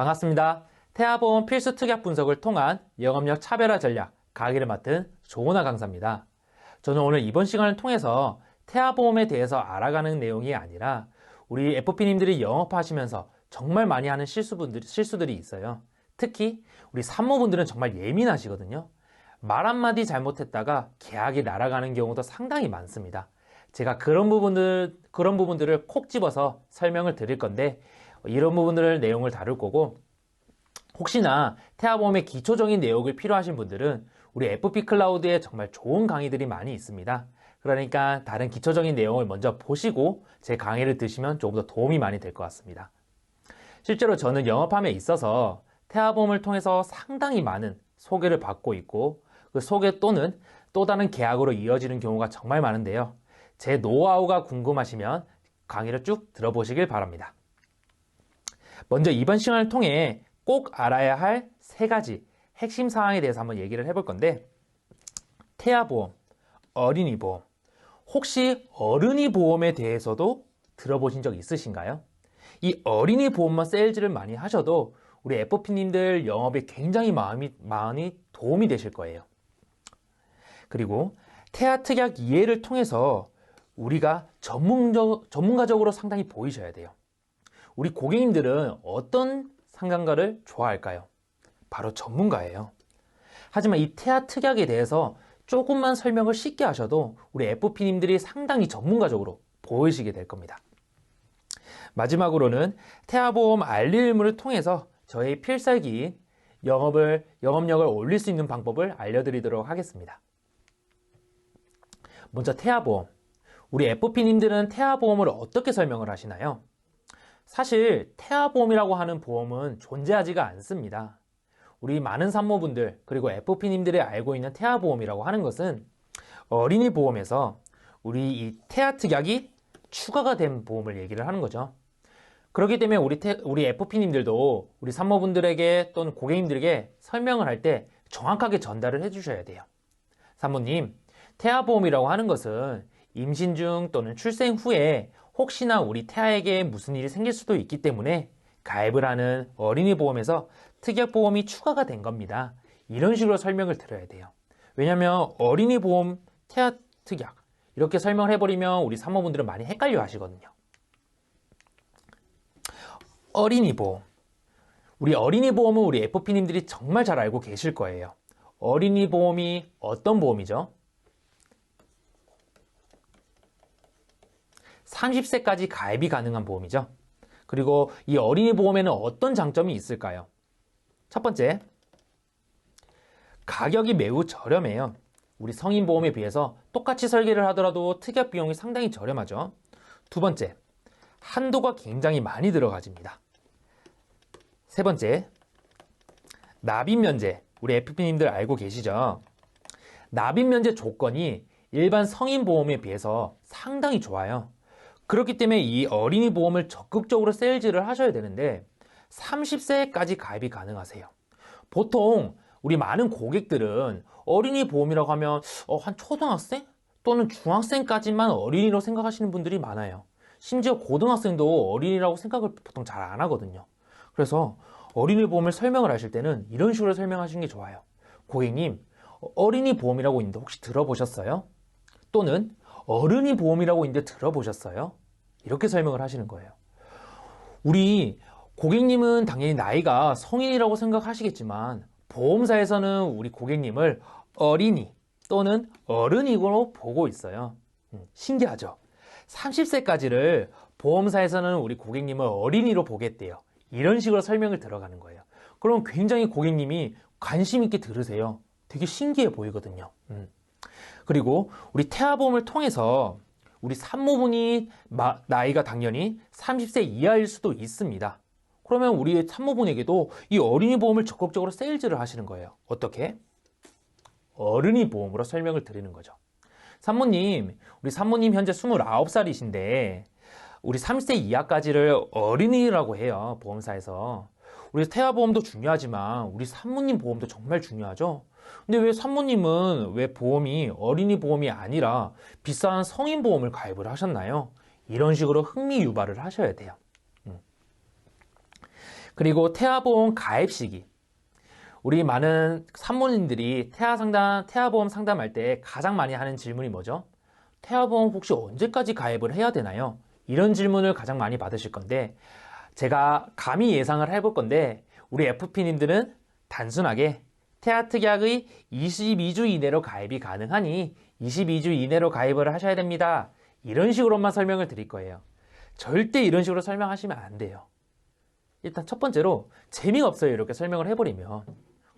반갑습니다. 태아보험 필수 특약 분석을 통한 영업력 차별화 전략 강의를 맡은 조은하 강사입니다. 저는 오늘 이번 시간을 통해서 태아보험에 대해서 알아가는 내용이 아니라 우리 FP님들이 영업하시면서 정말 많이 하는 실수들이 있어요. 특히 우리 산모분들은 정말 예민하시거든요. 말 한마디 잘못했다가 계약이 날아가는 경우도 상당히 많습니다. 제가 그런 부분들을 콕 집어서 설명을 드릴 건데, 이런 부분들을 내용을 다룰 거고, 혹시나 태아보험의 기초적인 내용을 필요하신 분들은 우리 FP 클라우드에 정말 좋은 강의들이 많이 있습니다. 그러니까 다른 기초적인 내용을 먼저 보시고 제 강의를 들으시면 조금 더 도움이 많이 될 것 같습니다. 실제로 저는 영업함에 있어서 태아보험을 통해서 상당히 많은 소개를 받고 있고, 그 소개 또는 또 다른 계약으로 이어지는 경우가 정말 많은데요. 제 노하우가 궁금하시면 강의를 쭉 들어보시길 바랍니다. 먼저 이번 시간을 통해 꼭 알아야 할 3가지 핵심 사항에 대해서 한번 얘기를 해볼 건데, 태아보험, 어린이보험, 혹시 어른이 보험에 대해서도 들어보신 적 있으신가요? 이 어린이 보험만 세일즈를 많이 하셔도 우리 FP님들 영업에 굉장히 많이 도움이 되실 거예요. 그리고 태아 특약 이해를 통해서 우리가 전문가적으로 상당히 보이셔야 돼요. 우리 고객님들은 어떤 상담가를 좋아할까요? 바로 전문가예요. 하지만 이 태아 특약에 대해서 조금만 설명을 쉽게 하셔도 우리 FP님들이 상당히 전문가적으로 보이시게 될 겁니다. 마지막으로는 태아보험 알릴 의무를 통해서 저의 필살기인 영업력을 올릴 수 있는 방법을 알려드리도록 하겠습니다. 먼저 태아보험. 우리 FP님들은 태아보험을 어떻게 설명을 하시나요? 사실 태아보험이라고 하는 보험은 존재하지가 않습니다. 우리 많은 산모분들 그리고 FP님들이 알고 있는 태아보험이라고 하는 것은 어린이 보험에서 우리 이 태아 특약이 추가가 된 보험을 얘기를 하는 거죠. 그렇기 때문에 우리 FP님들도 우리 산모분들에게 또는 고객님들에게 설명을 할 때 정확하게 전달을 해주셔야 돼요. 산모님, 태아보험이라고 하는 것은 임신 중 또는 출생 후에 혹시나 우리 태아에게 무슨 일이 생길 수도 있기 때문에 가입을 하는 어린이 보험에서 특약보험이 추가가 된 겁니다. 이런 식으로 설명을 드려야 돼요. 왜냐하면 어린이 보험, 태아 특약 이렇게 설명을 해버리면 우리 산모분들은 많이 헷갈려 하시거든요. 어린이 보험. 우리 어린이 보험은 우리 FP님들이 정말 잘 알고 계실 거예요. 어린이 보험이 어떤 보험이죠? 30세까지 가입이 가능한 보험이죠. 그리고 이 어린이 보험에는 어떤 장점이 있을까요? 첫 번째, 가격이 매우 저렴해요. 우리 성인 보험에 비해서 똑같이 설계를 하더라도 특약 비용이 상당히 저렴하죠. 두 번째, 한도가 굉장히 많이 들어가집니다. 세 번째, 납입 면제. 우리 FP님들 알고 계시죠? 납입 면제 조건이 일반 성인 보험에 비해서 상당히 좋아요. 그렇기 때문에 이 어린이 보험을 적극적으로 세일즈를 하셔야 되는데 30세까지 가입이 가능하세요. 보통 우리 많은 고객들은 어린이 보험이라고 하면 한 초등학생 또는 중학생까지만 어린이로 생각하시는 분들이 많아요. 심지어 고등학생도 어린이라고 생각을 보통 잘 안 하거든요. 그래서 어린이 보험을 설명을 하실 때는 이런 식으로 설명하시는 게 좋아요. 고객님, 어린이 보험이라고 있는데 혹시 들어보셨어요? 또는 어른이 보험이라고 있는데 들어보셨어요? 이렇게 설명을 하시는 거예요. 우리 고객님은 당연히 나이가 성인이라고 생각하시겠지만 보험사에서는 우리 고객님을 어린이 또는 어른이로 보고 있어요. 신기하죠? 30세까지를 보험사에서는 우리 고객님을 어린이로 보겠대요. 이런 식으로 설명을 들어가는 거예요. 그럼 굉장히 고객님이 관심 있게 들으세요. 되게 신기해 보이거든요. 그리고 우리 태아보험을 통해서 우리 산모분이 나이가 당연히 30세 이하일 수도 있습니다. 그러면 우리 산모분에게도 이 어린이 보험을 적극적으로 세일즈를 하시는 거예요. 어떻게? 어른이 보험으로 설명을 드리는 거죠. 산모님, 우리 산모님 현재 29살이신데 우리 30세 이하까지를 어린이라고 해요. 보험사에서. 우리 태아보험도 중요하지만 우리 산모님 보험도 정말 중요하죠. 근데 왜 산모님은 왜 보험이 어린이 보험이 아니라 비싼 성인 보험을 가입을 하셨나요? 이런 식으로 흥미 유발을 하셔야 돼요. 그리고 태아보험 가입 시기. 우리 많은 산모님들이 태아보험 상담할 때 가장 많이 하는 질문이 뭐죠? 태아보험 혹시 언제까지 가입을 해야 되나요? 이런 질문을 가장 많이 받으실 건데, 제가 감히 예상을 해볼 건데, 우리 FP님들은 단순하게 태아특약의 22주 이내로 가입이 가능하니 22주 이내로 가입을 하셔야 됩니다. 이런 식으로만 설명을 드릴 거예요. 절대 이런 식으로 설명하시면 안 돼요. 일단 첫 번째로 재미가 없어요. 이렇게 설명을 해버리면.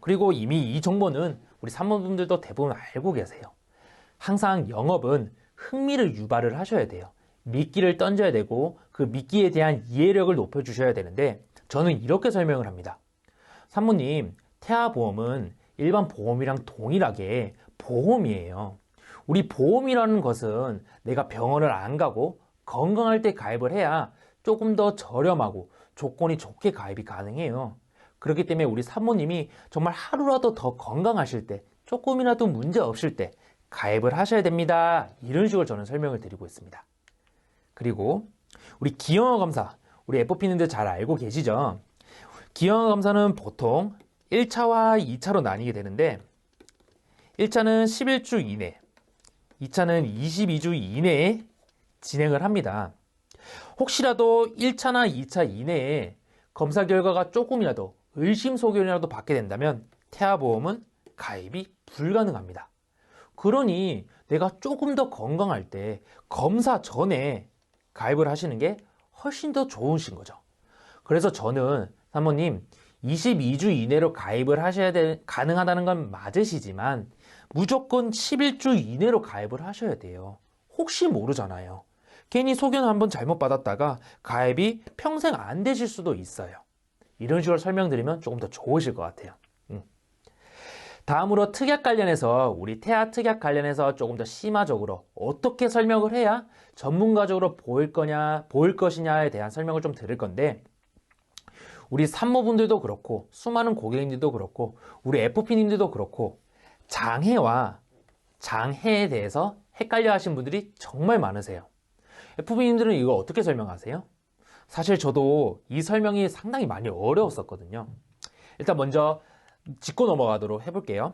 그리고 이미 이 정보는 우리 산모분들도 대부분 알고 계세요. 항상 영업은 흥미를 유발을 하셔야 돼요. 미끼를 던져야 되고 그 미끼에 대한 이해력을 높여주셔야 되는데 저는 이렇게 설명을 합니다. 산모님, 태아보험은 일반 보험이랑 동일하게 보험이에요. 우리 보험이라는 것은 내가 병원을 안 가고 건강할 때 가입을 해야 조금 더 저렴하고 조건이 좋게 가입이 가능해요. 그렇기 때문에 우리 산모님이 정말 하루라도 더 건강하실 때, 조금이라도 문제 없을 때 가입을 하셔야 됩니다. 이런 식으로 저는 설명을 드리고 있습니다. 그리고 우리 기형아 검사, 우리 FP님들 잘 알고 계시죠? 기형아 검사는 보통 1차와 2차로 나뉘게 되는데 1차는 11주 이내, 2차는 22주 이내에 진행을 합니다. 혹시라도 1차나 2차 이내에 검사 결과가 조금이라도 의심소견이라도 받게 된다면 태아보험은 가입이 불가능합니다. 그러니 내가 조금 더 건강할 때 검사 전에 가입을 하시는 게 훨씬 더 좋으신 거죠. 그래서 저는 사모님 22주 이내로 가입을 가능하다는 건 맞으시지만 무조건 11주 이내로 가입을 하셔야 돼요. 혹시 모르잖아요. 괜히 소견 한번 잘못 받았다가 가입이 평생 안 되실 수도 있어요. 이런 식으로 설명드리면 조금 더 좋으실 것 같아요. 다음으로 특약 관련해서 우리 태아 특약 관련해서 조금 더 심화적으로 어떻게 설명을 해야 전문가적으로 보일 것이냐에 대한 설명을 좀 드릴 건데 우리 산모분들도 그렇고 수많은 고객님들도 그렇고 우리 FP님들도 그렇고 장애와 장해에 대해서 헷갈려 하신 분들이 정말 많으세요. FP님들은 이거 어떻게 설명하세요? 사실 저도 이 설명이 상당히 많이 어려웠었거든요. 일단 먼저 짚고 넘어가도록 해볼게요.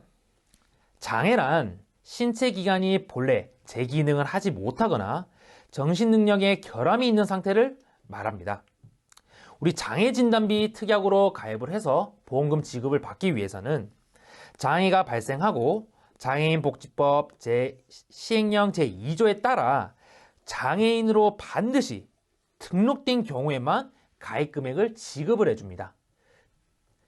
장애란 신체 기관이 본래 제 기능을 하지 못하거나 정신 능력에 결함이 있는 상태를 말합니다. 우리 장애 진단비 특약으로 가입을 해서 보험금 지급을 받기 위해서는 장애가 발생하고 장애인 복지법 시행령 제2조에 따라 장애인으로 반드시 등록된 경우에만 가입 금액을 지급을 해줍니다.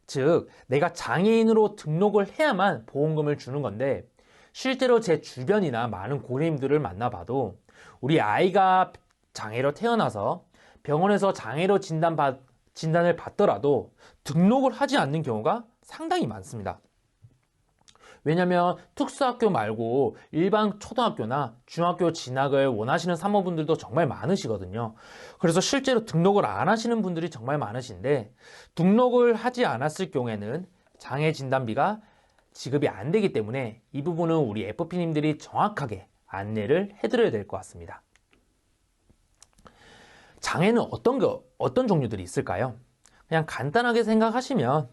즉, 내가 장애인으로 등록을 해야만 보험금을 주는 건데 실제로 제 주변이나 많은 고객님들을 만나봐도 우리 아이가 장애로 태어나서 병원에서 장애로 진단을 받더라도 등록을 하지 않는 경우가 상당히 많습니다. 왜냐하면 특수학교 말고 일반 초등학교나 중학교 진학을 원하시는 산모분들도 정말 많으시거든요. 그래서 실제로 등록을 안 하시는 분들이 정말 많으신데 등록을 하지 않았을 경우에는 장애 진단비가 지급이 안 되기 때문에 이 부분은 우리 FP님들이 정확하게 안내를 해드려야 될 것 같습니다. 장애는 어떤 종류들이 있을까요? 그냥 간단하게 생각하시면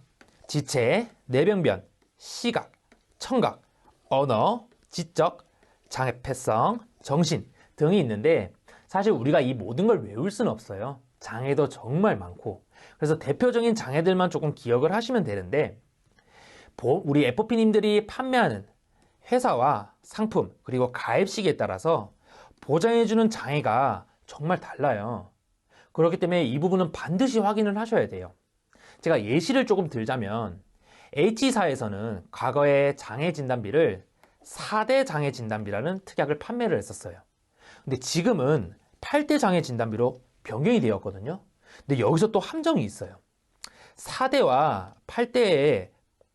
지체, 뇌병변, 시각, 청각, 언어, 지적, 장애폐성, 정신 등이 있는데 사실 우리가 이 모든 걸 외울 수는 없어요. 장애도 정말 많고 그래서 대표적인 장애들만 조금 기억을 하시면 되는데 우리 FP님들이 판매하는 회사와 상품 그리고 가입 시기에 따라서 보장해주는 장애가 정말 달라요. 그렇기 때문에 이 부분은 반드시 확인을 하셔야 돼요. 제가 예시를 조금 들자면 H사에서는 과거에 장애 진단비를 4대 장애 진단비라는 특약을 판매를 했었어요. 근데 지금은 8대 장애 진단비로 변경이 되었거든요. 근데 여기서 또 함정이 있어요. 4대와 8대에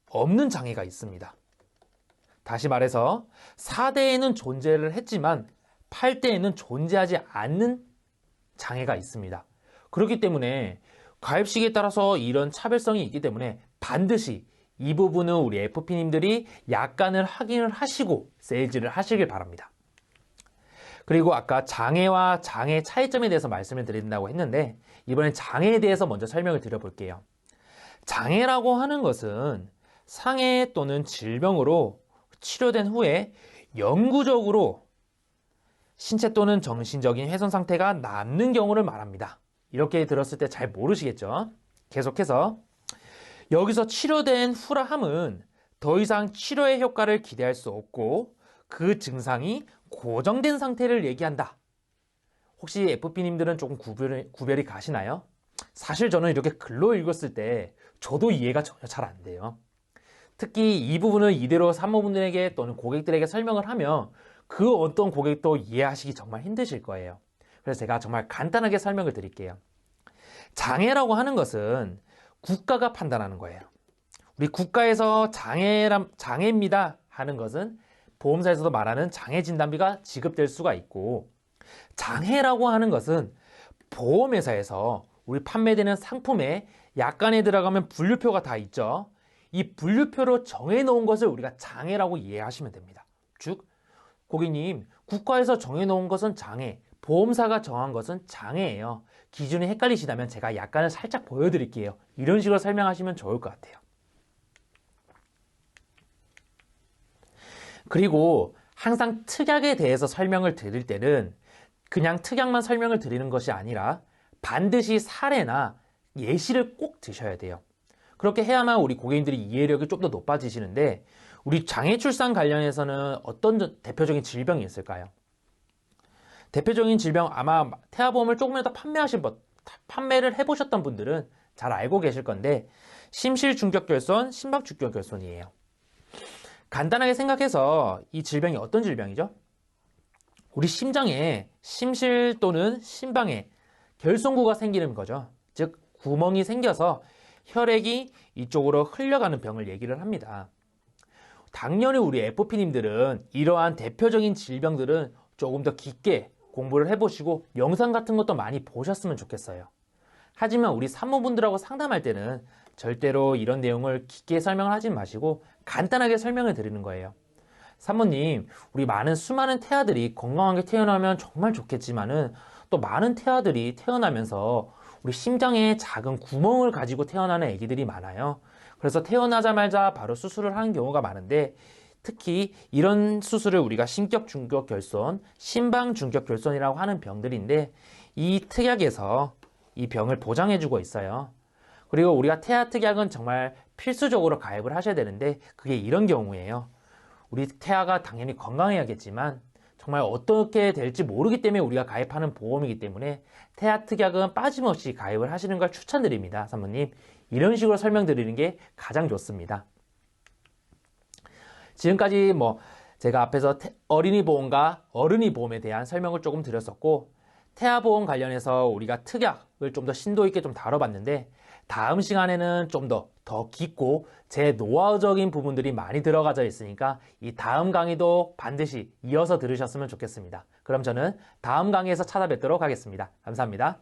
없는 장애가 있습니다. 다시 말해서 4대에는 존재를 했지만 8대에는 존재하지 않는 장애가 있습니다. 그렇기 때문에 가입 시기에 따라서 이런 차별성이 있기 때문에 반드시 이 부분은 우리 FP님들이 약관을 확인을 하시고 세일즈를 하시길 바랍니다. 그리고 아까 장애와 장애 차이점에 대해서 말씀을 드린다고 했는데 이번엔 장애에 대해서 먼저 설명을 드려볼게요. 장애라고 하는 것은 상해 또는 질병으로 치료된 후에 영구적으로 신체 또는 정신적인 훼손 상태가 남는 경우를 말합니다. 이렇게 들었을 때 잘 모르시겠죠? 계속해서 여기서 치료된 후라 함은 더 이상 치료의 효과를 기대할 수 없고 그 증상이 고정된 상태를 얘기한다. 혹시 FP님들은 조금 구별이 가시나요? 사실 저는 이렇게 글로 읽었을 때 저도 이해가 전혀 잘 안 돼요. 특히 이 부분을 이대로 산모분들에게 또는 고객들에게 설명을 하면 그 어떤 고객도 이해하시기 정말 힘드실 거예요. 그래서 제가 정말 간단하게 설명을 드릴게요. 장애라고 하는 것은 국가가 판단하는 거예요. 우리 국가에서 장애입니다 하는 것은 보험사에서도 말하는 장애 진단비가 지급될 수가 있고, 장애라고 하는 것은 보험회사에서 우리 판매되는 상품에 약관에 들어가면 분류표가 다 있죠. 이 분류표로 정해놓은 것을 우리가 장애라고 이해하시면 됩니다. 즉, 고객님, 국가에서 정해놓은 것은 장애, 보험사가 정한 것은 장애예요. 기준이 헷갈리시다면 제가 약관을 살짝 보여드릴게요. 이런 식으로 설명하시면 좋을 것 같아요. 그리고 항상 특약에 대해서 설명을 드릴 때는 그냥 특약만 설명을 드리는 것이 아니라 반드시 사례나 예시를 꼭 드셔야 돼요. 그렇게 해야만 우리 고객님들이 이해력이 좀 더 높아지시는데, 우리 장애 출산 관련해서는 어떤 대표적인 질병이 있을까요? 대표적인 질병, 아마 태아보험을 조금이라도 판매를 해보셨던 분들은 잘 알고 계실 건데, 심실중격결손, 심박중격결손이에요. 간단하게 생각해서 이 질병이 어떤 질병이죠? 우리 심장에 심실 또는 심방에 결손구가 생기는 거죠. 즉, 구멍이 생겨서 혈액이 이쪽으로 흘러가는 병을 얘기를 합니다. 당연히 우리 FP님들은 이러한 대표적인 질병들은 조금 더 깊게 공부를 해보시고 영상 같은 것도 많이 보셨으면 좋겠어요. 하지만 우리 산모분들하고 상담할 때는 절대로 이런 내용을 깊게 설명을 하지 마시고 간단하게 설명을 드리는 거예요. 산모님, 우리 수많은 태아들이 건강하게 태어나면 정말 좋겠지만은 또 많은 태아들이 태어나면서 우리 심장에 작은 구멍을 가지고 태어나는 아기들이 많아요. 그래서 태어나자마자 바로 수술을 하는 경우가 많은데, 특히 이런 수술을 우리가 심격중격결손, 심방중격결손이라고 하는 병들인데, 이 특약에서 이 병을 보장해주고 있어요. 그리고 우리가 태아 특약은 정말 필수적으로 가입을 하셔야 되는데, 그게 이런 경우예요. 우리 태아가 당연히 건강해야겠지만 정말 어떻게 될지 모르기 때문에 우리가 가입하는 보험이기 때문에 태아 특약은 빠짐없이 가입을 하시는 걸 추천드립니다. 사모님, 이런 식으로 설명드리는 게 가장 좋습니다. 지금까지 제가 앞에서 어린이 보험과 어른이 보험에 대한 설명을 조금 드렸었고, 태아 보험 관련해서 우리가 특약을 좀 더 심도 있게 좀 다뤄봤는데, 다음 시간에는 좀 더 깊고 제 노하우적인 부분들이 많이 들어가져 있으니까 이 다음 강의도 반드시 이어서 들으셨으면 좋겠습니다. 그럼 저는 다음 강의에서 찾아뵙도록 하겠습니다. 감사합니다.